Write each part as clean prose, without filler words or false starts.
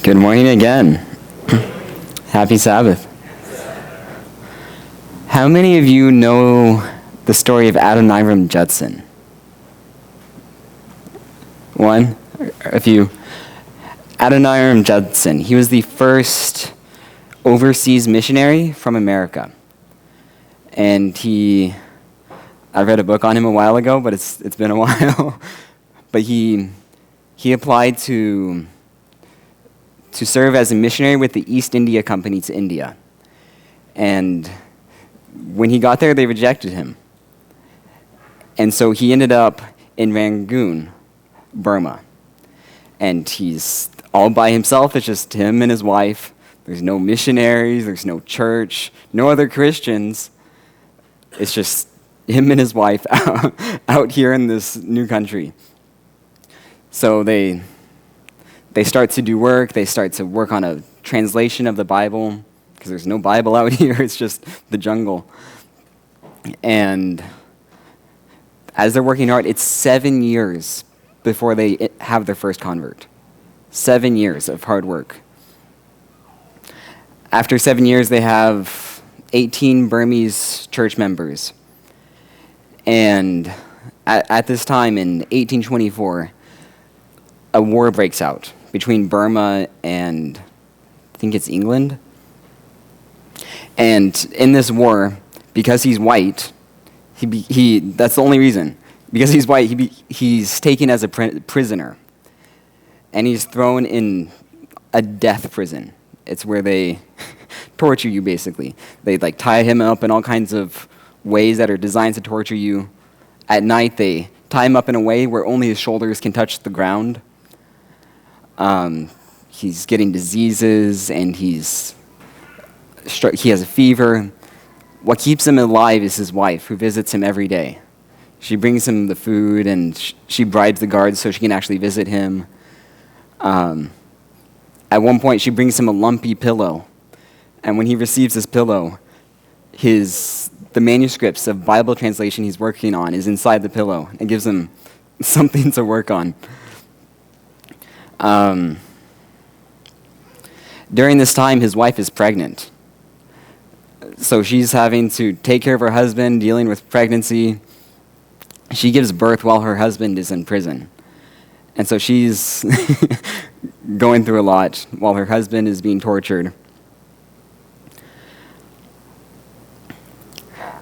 Good morning again. Happy Sabbath. How many of you know the story of Adoniram Judson? One? A few? Adoniram Judson. He was the first overseas missionary from America. And I read a book on him a while ago, but it's been a while. But he applied to serve as a missionary with the East India Company to India. And when he got there, they rejected him. And so he ended up in Rangoon, Burma. And he's all by himself. It's just him and his wife. There's no missionaries. There's no church. No other Christians. It's just him and his wife out here in this new country. So they start to do work. They start to work on a translation of the Bible, because there's no Bible out here. It's just the jungle. And as they're working hard, it's 7 years before they have their first convert. 7 years of hard work. After 7 years, they have 18 Burmese church members. And at this time, in 1824, a war breaks out between Burma and, I think it's England. And in this war, because he's white, that's the only reason. Because he's white, he's taken as a prisoner. And he's thrown in a death prison. It's where they torture you, basically. They tie him up in all kinds of ways that are designed to torture you. At night, they tie him up in a way where only his shoulders can touch the ground. He's getting diseases, and he has a fever. What keeps him alive is his wife, who visits him every day. She brings him the food, and she bribes the guards so she can actually visit him. At one point, she brings him a lumpy pillow, and when he receives this pillow, the manuscripts of Bible translation he's working on is inside the pillow. It gives him something to work on. During this time, his wife is pregnant. So she's having to take care of her husband, dealing with pregnancy. She gives birth while her husband is in prison. And so she's going through a lot while her husband is being tortured.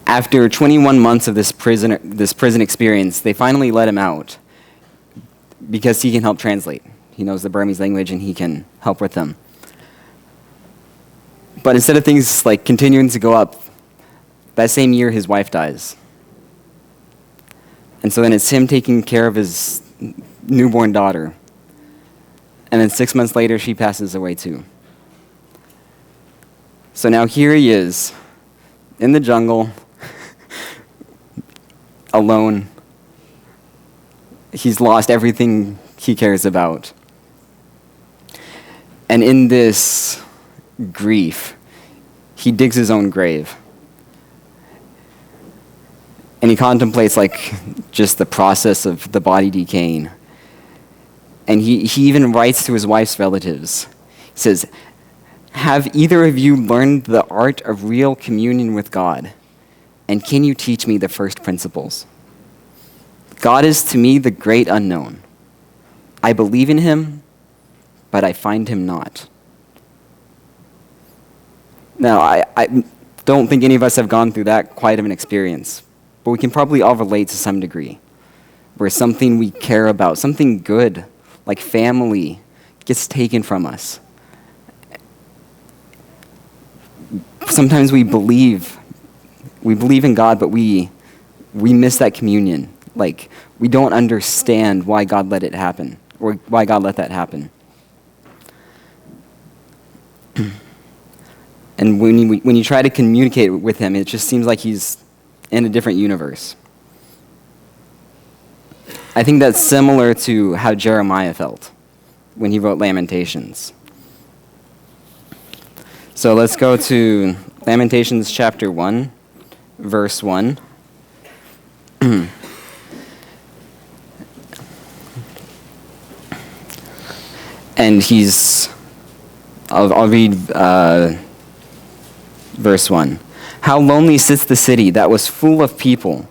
After 21 months of this prison experience, they finally let him out because he can help translate. He knows the Burmese language, and he can help with them. But instead of things continuing to go up, that same year his wife dies. And so then it's him taking care of his newborn daughter. And then 6 months later, she passes away too. So now here he is, in the jungle, alone. He's lost everything he cares about. And in this grief, he digs his own grave. And he contemplates just the process of the body decaying. And he even writes to his wife's relatives. He says, "Have either of you learned the art of real communion with God? And can you teach me the first principles? God is to me the great unknown. I believe in him, but I find him not." Now, I don't think any of us have gone through that quite of an experience, but we can probably all relate to some degree, where something we care about, something good, like family, gets taken from us. Sometimes we believe in God, but we miss that communion. We don't understand why God let it happen, or why God let that happen. And when you try to communicate with him, it just seems like he's in a different universe. I think that's similar to how Jeremiah felt when he wrote Lamentations. So let's go to Lamentations chapter 1, verse 1. And he's I'll read verse 1. How lonely sits the city that was full of people.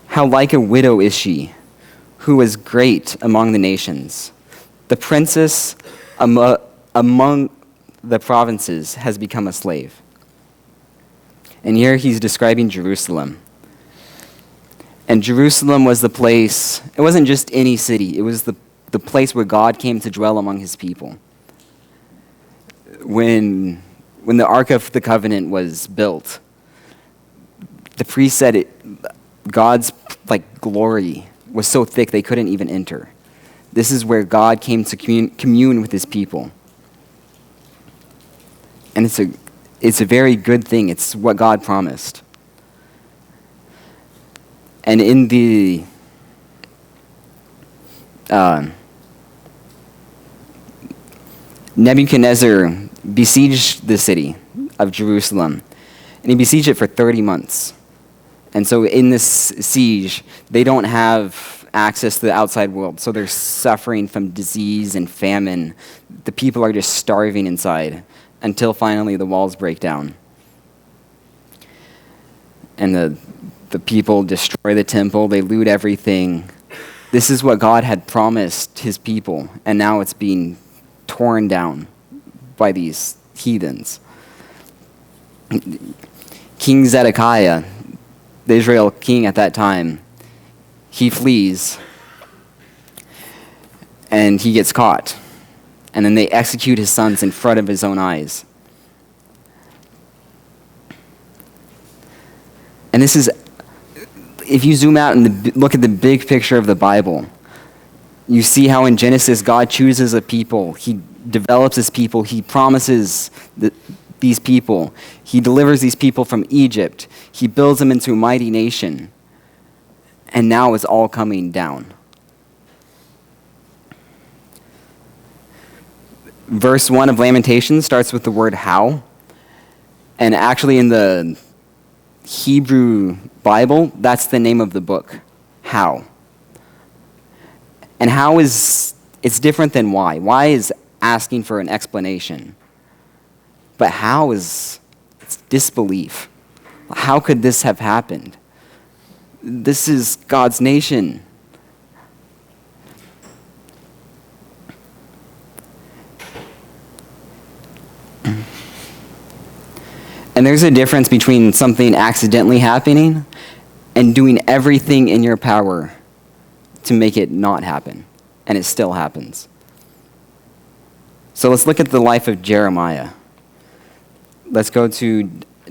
How like a widow is she, who was great among the nations. The princess among the provinces has become a slave. And here he's describing Jerusalem. And Jerusalem was the place, it wasn't just any city, it was the place where God came to dwell among his people. When the Ark of the Covenant was built, the priest said God's glory was so thick they couldn't even enter. This is where God came to commune with his people. And it's a very good thing. It's what God promised. And in the Nebuchadnezzar besieged the city of Jerusalem, and he besieged it for 30 months. And so in this siege, they don't have access to the outside world, so they're suffering from disease and famine. The people are just starving inside until finally the walls break down. And the people destroy the temple, they loot everything. This is what God had promised his people, and now it's being torn down by these heathens. King Zedekiah, the Israel king at that time, he flees and he gets caught. And then they execute his sons in front of his own eyes. And this is, if you zoom out and look at the big picture of the Bible, you see how in Genesis God chooses a people. He develops his people. He promises these people. He delivers these people from Egypt. He builds them into a mighty nation. And now it's all coming down. Verse 1 of Lamentations starts with the word how. And actually in the Hebrew Bible, that's the name of the book. How. And how is, it's different than why. Why is asking for an explanation. But how is, it's disbelief. How could this have happened? This is God's nation. And there's a difference between something accidentally happening and doing everything in your power to make it not happen. And it still happens. So let's look at the life of Jeremiah. Let's go to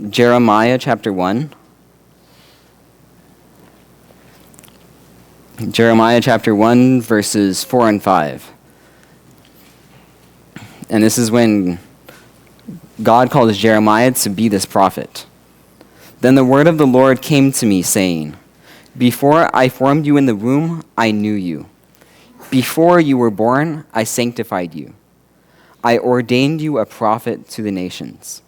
Jeremiah chapter 1. Jeremiah chapter 1, verses 4 and 5. And this is when God calls Jeremiah to be this prophet. Then the word of the Lord came to me, saying, Before I formed you in the womb, I knew you. Before you were born, I sanctified you. I ordained you a prophet to the nations.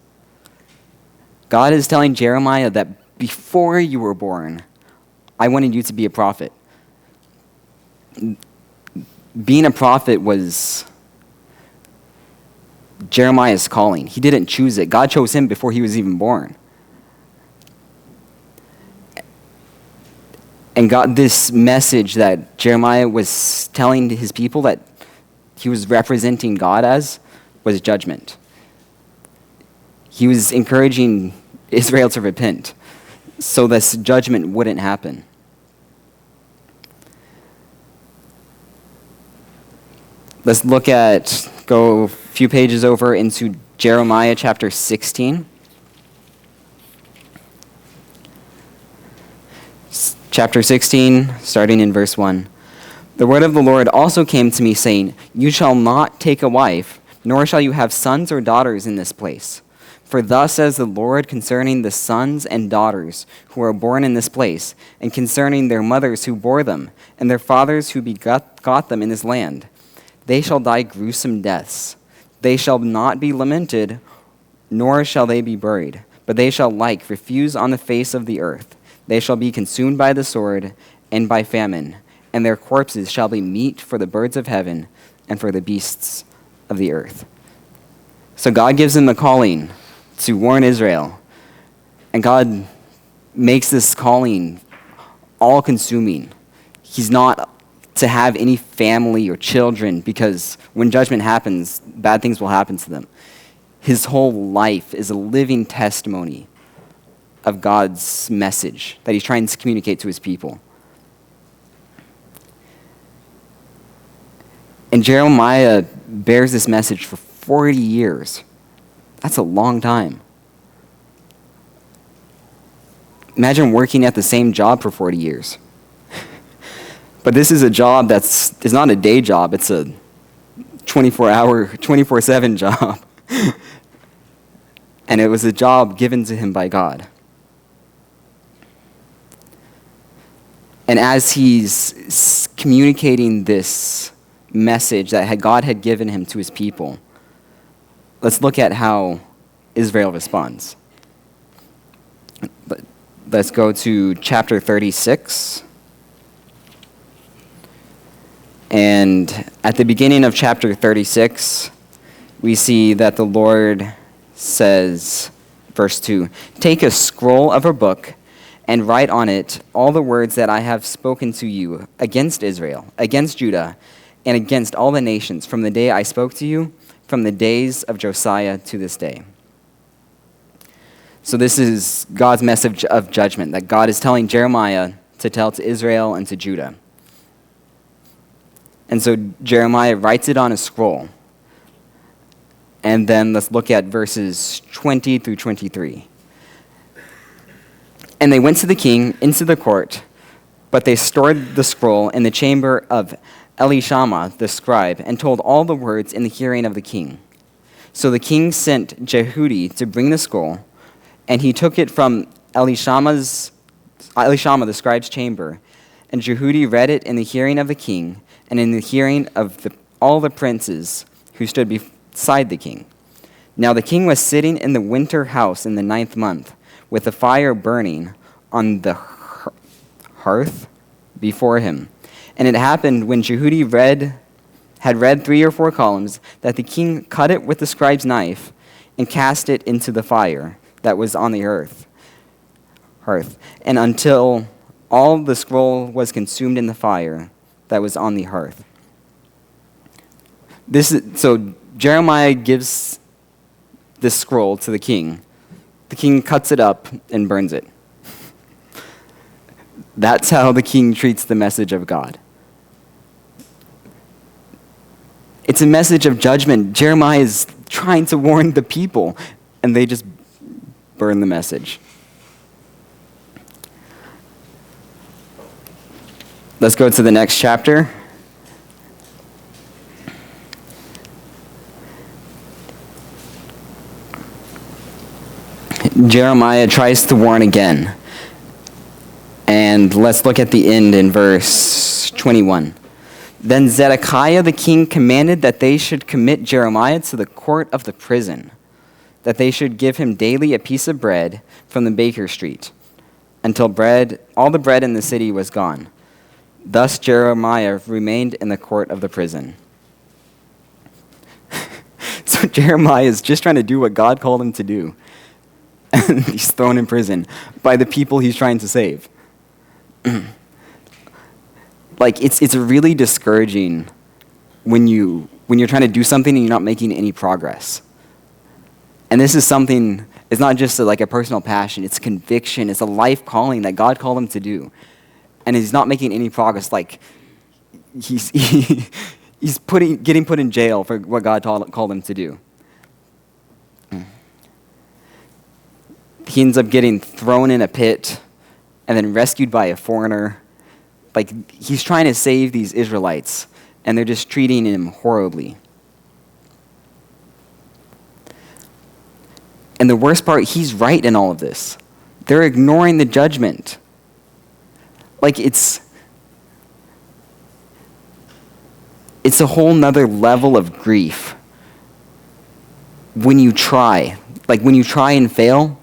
God is telling Jeremiah that before you were born, I wanted you to be a prophet. Being a prophet was Jeremiah's calling. He didn't choose it. God chose him before he was even born. And God, this message that Jeremiah was telling to his people that he was representing God as was judgment. He was encouraging Israel to repent so this judgment wouldn't happen. Let's go a few pages over into Jeremiah chapter 16. Chapter 16, starting in verse 1. The word of the Lord also came to me, saying, You shall not take a wife, nor shall you have sons or daughters in this place. For thus says the Lord concerning the sons and daughters who are born in this place, and concerning their mothers who bore them, and their fathers who begot them in this land. They shall die gruesome deaths. They shall not be lamented, nor shall they be buried, but they shall refuse on the face of the earth. They shall be consumed by the sword and by famine, and their corpses shall be meat for the birds of heaven and for the beasts of the earth. So God gives him the calling to warn Israel. And God makes this calling all-consuming. He's not to have any family or children, because when judgment happens, bad things will happen to them. His whole life is a living testimony of God's message that he's trying to communicate to his people. And Jeremiah bears this message for 40 years. That's a long time. Imagine working at the same job for 40 years. But this is a job it's not a day job, it's a 24-hour, 24/7 job. And it was a job given to him by God. And as he's communicating this message that God had given him to his people, let's look at how Israel responds. Let's go to chapter 36. And at the beginning of chapter 36, we see that the Lord says, verse 2, "Take a scroll of a book and write on it all the words that I have spoken to you against Israel, against Judah, and against all the nations from the day I spoke to you, from the days of Josiah to this day." So this is God's message of judgment that God is telling Jeremiah to tell to Israel and to Judah. And so Jeremiah writes it on a scroll. And then let's look at verses 20 through 23. "And they went to the king into the court, but they stored the scroll in the chamber of Elishama the scribe, and told all the words in the hearing of the king. So the king sent Jehudi to bring the scroll, and he took it from Elishama the scribe's chamber. And Jehudi read it in the hearing of the king, and in the hearing of all the princes who stood beside the king. Now the king was sitting in the winter house in the 9th month, with the fire burning on the hearth before him. And it happened when Jehudi had read 3 or 4 columns, that the king cut it with the scribe's knife and cast it into the fire that was on the hearth. And until all the scroll was consumed in the fire that was on the hearth." So Jeremiah gives this scroll to the king. The king cuts it up and burns it. That's how the king treats the message of God. It's a message of judgment. Jeremiah is trying to warn the people, and they just burn the message. Let's go to the next chapter. Jeremiah tries to warn again. And let's look at the end in verse 21. "Then Zedekiah the king commanded that they should commit Jeremiah to the court of the prison, that they should give him daily a piece of bread from the baker's street, until all the bread in the city was gone. Thus Jeremiah remained in the court of the prison." So Jeremiah is just trying to do what God called him to do. And he's thrown in prison by the people he's trying to save. It's really discouraging when you're trying to do something and you're not making any progress. And this is something, it's not just a personal passion, it's conviction, it's a life calling that God called him to do. And he's not making any progress. He's getting put in jail for what God called him to do. He ends up getting thrown in a pit and then rescued by a foreigner. He's trying to save these Israelites, and they're just treating him horribly. And the worst part, he's right in all of this. They're ignoring the judgment. It's a whole nother level of grief when you try. When you try and fail,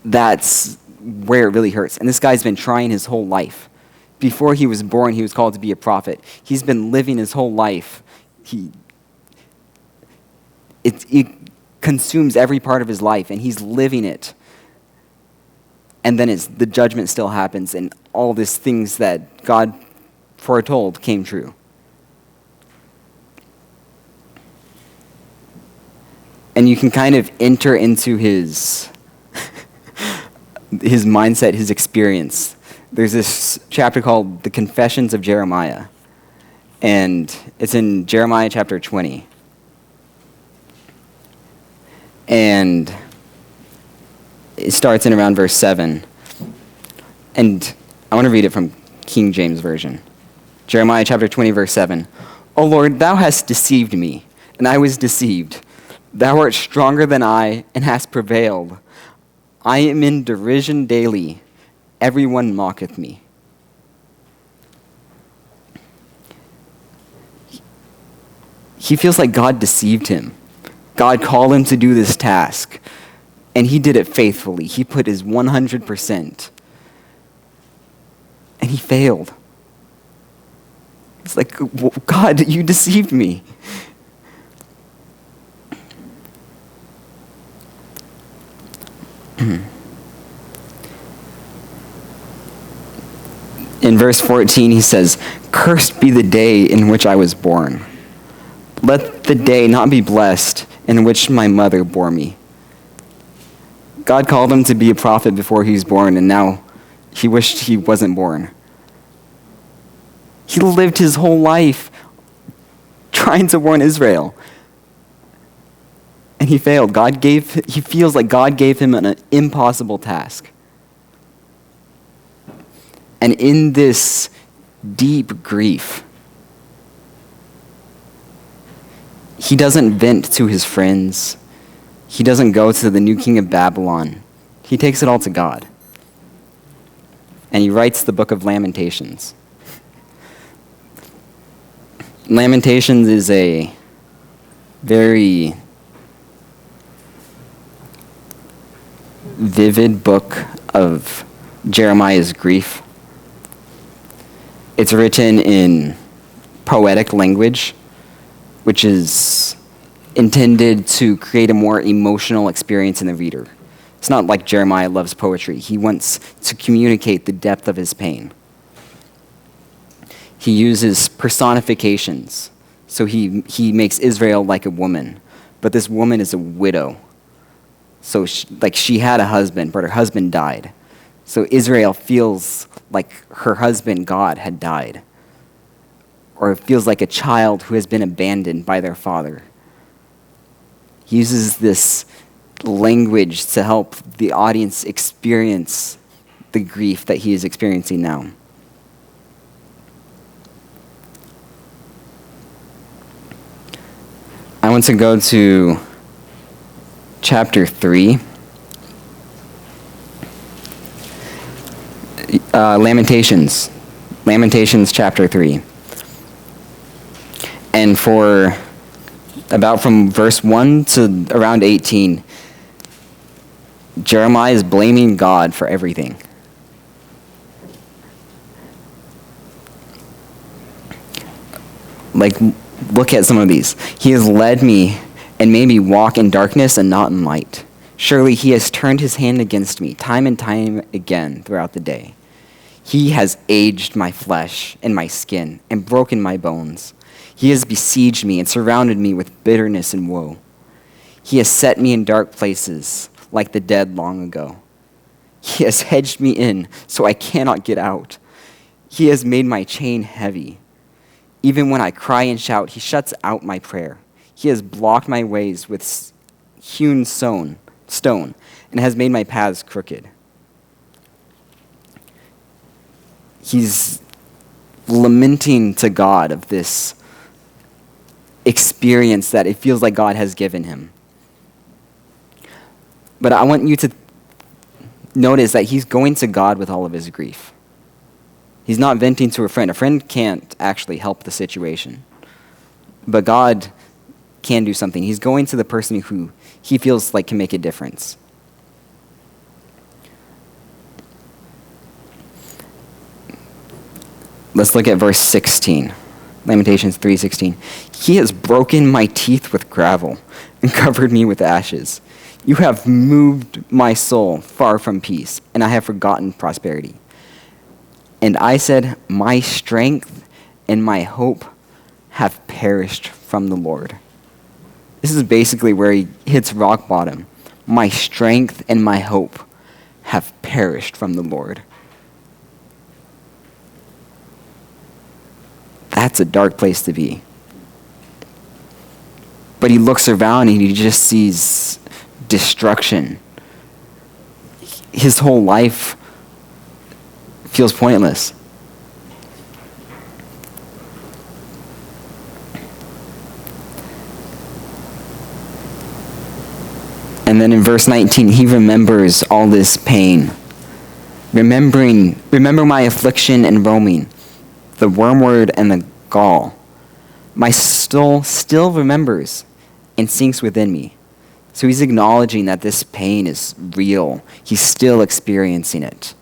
that's where it really hurts. And this guy's been trying his whole life. Before he was born, he was called to be a prophet. He's been living his whole life. consumes every part of his life, and he's living it. And then the judgment still happens, and all these things that God foretold came true. And you can kind of enter into his mindset, his experience. There's this chapter called The Confessions of Jeremiah, and it's in Jeremiah chapter 20. And it starts in around verse 7. And I want to read it from King James Version. Jeremiah chapter 20, verse 7. O Lord, thou hast deceived me, and I was deceived. Thou art stronger than I, and hast prevailed. I am in derision daily. Everyone mocketh me. He feels like God deceived him. God called him to do this task, and he did it faithfully. He put his 100%, and he failed. It's like, God, you deceived me. In verse 14, he says, "Cursed be the day in which I was born. Let the day not be blessed in which my mother bore me." God called him to be a prophet before he was born, and now he wished he wasn't born. He lived his whole life trying to warn Israel, and he failed. He feels like God gave him an impossible task. And in this deep grief, he doesn't vent to his friends. He doesn't go to the new king of Babylon. He takes it all to God. And he writes the book of Lamentations. Lamentations is a very vivid book of Jeremiah's grief. It's written in poetic language, which is intended to create a more emotional experience in the reader. It's not like Jeremiah loves poetry. He wants to communicate the depth of his pain. He uses personifications. So he makes Israel like a woman, but this woman is a widow. So she had a husband, but her husband died. So Israel feels like her husband, God, had died. Or it feels like a child who has been abandoned by their father. He uses this language to help the audience experience the grief that he is experiencing now. I want to go to chapter 3. Lamentations chapter 3. And for about from verse 1 to around 18, Jeremiah is blaming God for everything. Look at some of these. He has led me and made me walk in darkness and not in light. Surely he has turned his hand against me time and time again throughout the day. He has aged my flesh and my skin and broken my bones. He has besieged me and surrounded me with bitterness and woe. He has set me in dark places like the dead long ago. He has hedged me in so I cannot get out. He has made my chain heavy. Even when I cry and shout, he shuts out my prayer. He has blocked my ways with hewn stone and has made my paths crooked. He's lamenting to God of this experience that it feels like God has given him. But I want you to notice that he's going to God with all of his grief. He's not venting to a friend. A friend can't actually help the situation. But God can do something. He's going to the person who he feels like can make a difference. Let's look at verse 16. Lamentations 3:16. He has broken my teeth with gravel and covered me with ashes. You have moved my soul far from peace, and I have forgotten prosperity. And I said, my strength and my hope have perished from the Lord. This is basically where he hits rock bottom. My strength and my hope have perished from the Lord. That's a dark place to be. But he looks around and he just sees destruction. His whole life feels pointless. And then in verse 19, he remembers all this pain. Remember my affliction and roaming, the wormwood and the gall. My soul still remembers and sinks within me. So he's acknowledging that this pain is real. He's still experiencing it.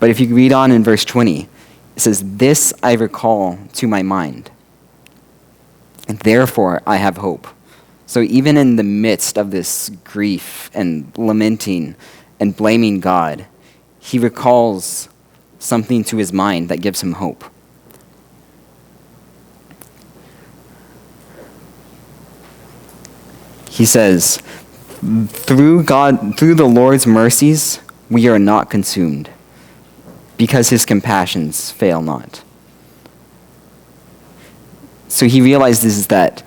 But if you read on in verse 20, it says, this I recall to my mind, and therefore I have hope. So even in the midst of this grief and lamenting and blaming God, he recalls something to his mind that gives him hope. He says, through the Lord's mercies, we are not consumed, because his compassions fail not. So he realizes that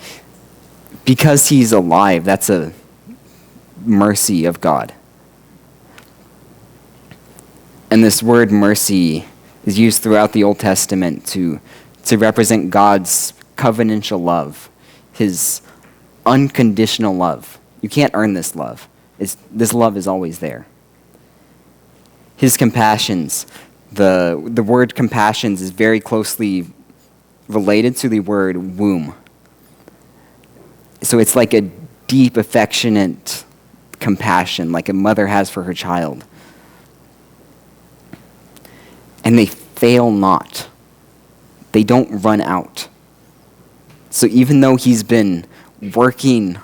because he's alive, that's a mercy of God. And this word mercy is used throughout the Old Testament to represent God's covenantal love, his unconditional love. You can't earn this love. This love is always there. His compassions, the word compassions is very closely related to the word womb. So it's like a deep, affectionate compassion, like a mother has for her child. And they fail not. They don't run out. So even though he's been working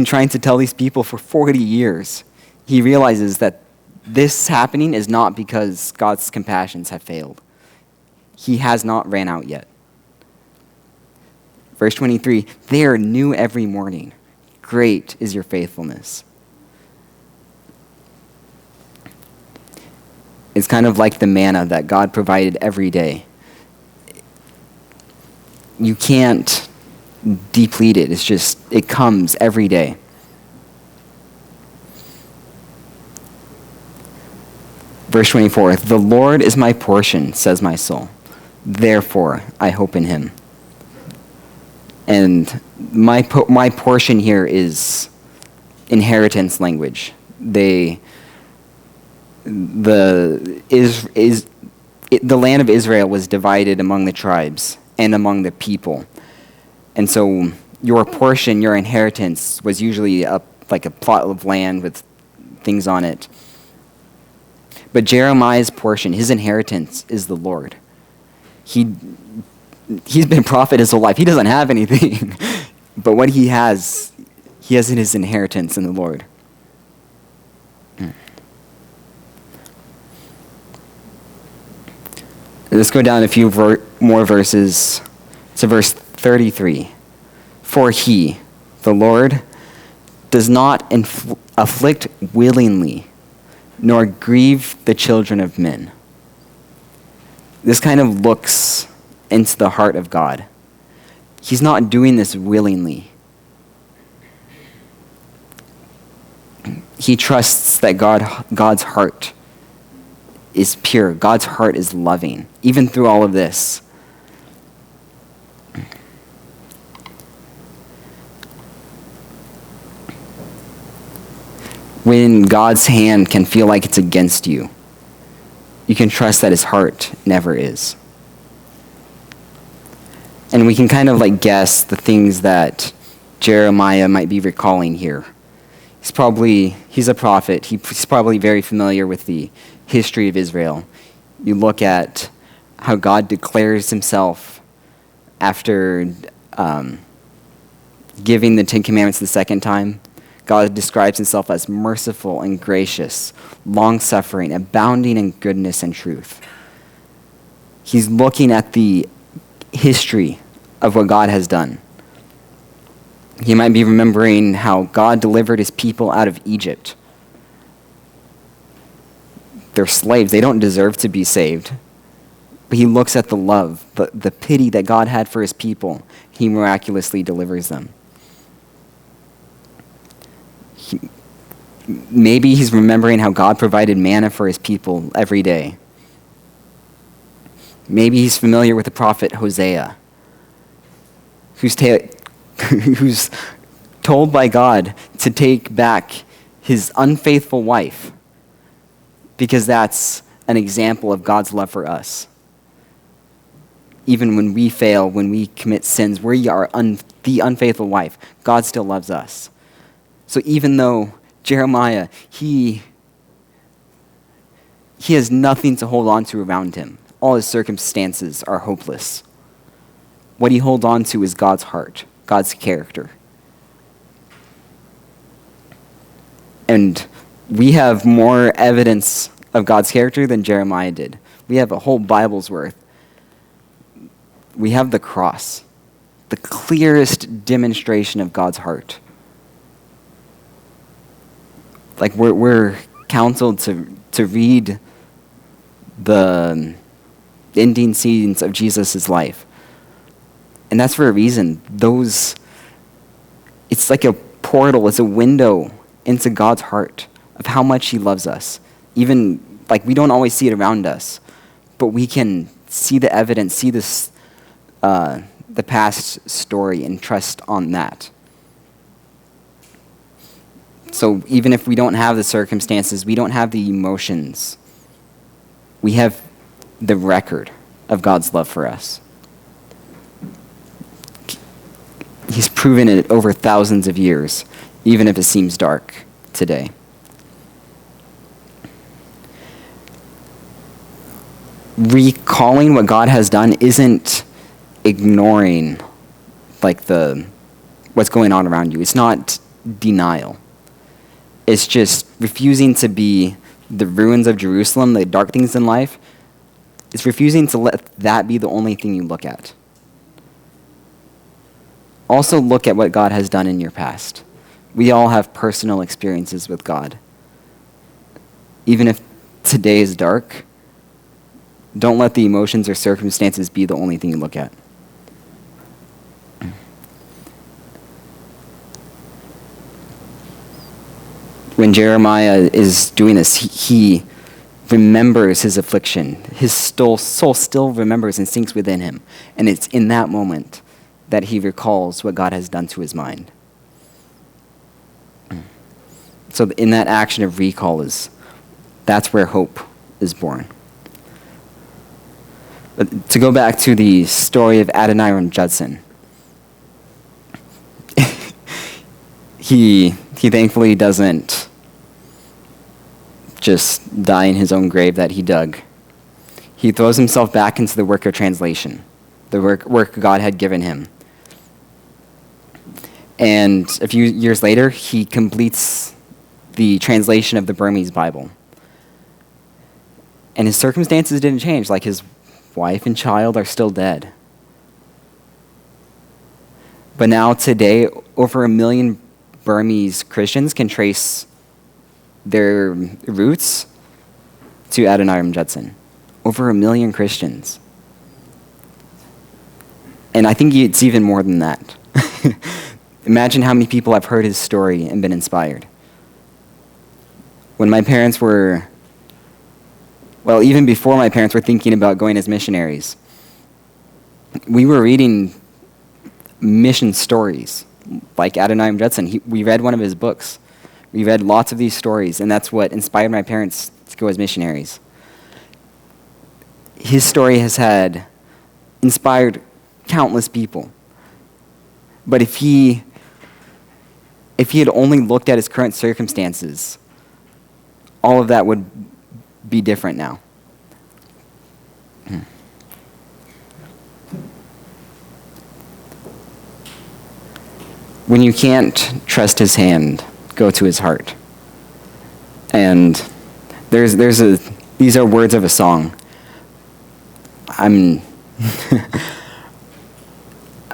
trying to tell these people for 40 years, he realizes that this happening is not because God's compassions have failed. He has not ran out yet. Verse 23, they are new every morning. Great is your faithfulness. It's kind of like the manna that God provided every day. You can't deplete it. It comes every day. Verse 24, the Lord is my portion, says my soul. Therefore, I hope in him. And my portion here is inheritance language. The land of Israel was divided among the tribes and among the people. And so your portion, your inheritance, was usually like a plot of land with things on it. But Jeremiah's portion, his inheritance, is the Lord. He's been a prophet his whole life. He doesn't have anything. But what he has in his inheritance in the Lord. Let's go down a few more verses to verse 33. For he, the Lord, does not afflict willingly, nor grieve the children of men. This kind of looks into the heart of God. He's not doing this willingly. He trusts that God's heart is pure. God's heart is loving, even through all of this. When God's hand can feel like it's against you, you can trust that his heart never is. And we can kind of like guess the things that Jeremiah might be recalling here. He's a prophet. He's probably very familiar with the history of Israel. You look at how God declares himself after giving the Ten Commandments the second time. God describes himself as merciful and gracious, long-suffering, abounding in goodness and truth. He's looking at the history of what God has done. He might be remembering how God delivered his people out of Egypt. They're slaves. They don't deserve to be saved. But he looks at the love, the pity that God had for his people. He miraculously delivers them. Maybe he's remembering how God provided manna for his people every day. Maybe he's familiar with the prophet Hosea, who's told by God to take back his unfaithful wife, because that's an example of God's love for us. Even when we fail, when we commit sins, we are the unfaithful wife, God still loves us. So even though Jeremiah, he has nothing to hold on to around him, all his circumstances are hopeless. What he holds on to is God's heart, God's character. And we have more evidence of God's character than Jeremiah did. We have a whole Bible's worth. We have the cross, the clearest demonstration of God's heart. Like we're counseled to read the ending scenes of Jesus' life. And that's for a reason. It's like a portal, it's a window into God's heart of how much he loves us. Even, like, we don't always see it around us, but we can see the evidence, see this, the past story and trust on that. So even if we don't have the circumstances, we don't have the emotions, we have the record of God's love for us. He's proven it over thousands of years, even if it seems dark today. Recalling what God has done isn't ignoring what's going on around you. It's not denial. It's just refusing to be the ruins of Jerusalem, the dark things in life. It's refusing to let that be the only thing you look at. Also look at what God has done in your past. We all have personal experiences with God. Even if today is dark, don't let the emotions or circumstances be the only thing you look at. When Jeremiah is doing this, he remembers his affliction. His soul still remembers and sinks within him. And it's in that moment that he recalls what God has done to his mind. So in that action of recall that's where hope is born. But to go back to the story of Adoniram Judson, he thankfully doesn't just die in his own grave that he dug. He throws himself back into the work of translation, the work God had given him. And a few years later, he completes the translation of the Burmese Bible. And his circumstances didn't change, like his wife and child are still dead. But now today, over 1 million Burmese Christians can trace their roots to Adoniram Judson. Over 1 million Christians. And I think it's even more than that. Imagine how many people have heard his story and been inspired. When my parents were, even before my parents were thinking about going as missionaries, we were reading mission stories like Adoniram Judson. We read one of his books. We read lots of these stories, and that's what inspired my parents to go as missionaries. His story has inspired countless people. But if he had only looked at his current circumstances, all of that would be different now. When you can't trust his hand, go to his heart. And these are words of a song. I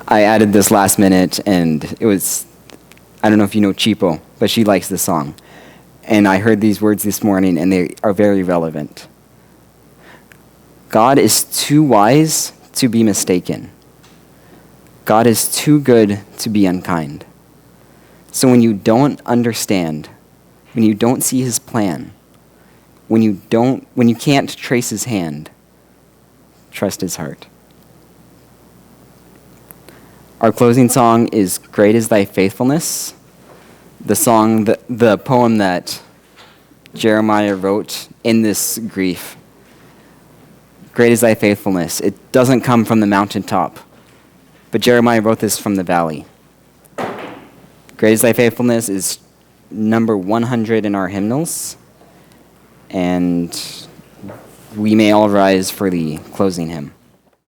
added this last minute, and it was, I don't know if you know Chipo, but she likes this song. And I heard these words this morning, and they are very relevant. God is too wise to be mistaken. God is too good to be unkind. So when you don't understand, when you don't see his plan, when you can't trace his hand, trust his heart. Our closing song is Great is Thy Faithfulness, the poem that Jeremiah wrote in this grief. Great is thy faithfulness. It doesn't come from the mountaintop, but Jeremiah wrote this from the valley. Great is thy faithfulness is number 100 in our hymnals, and we may all rise for the closing hymn.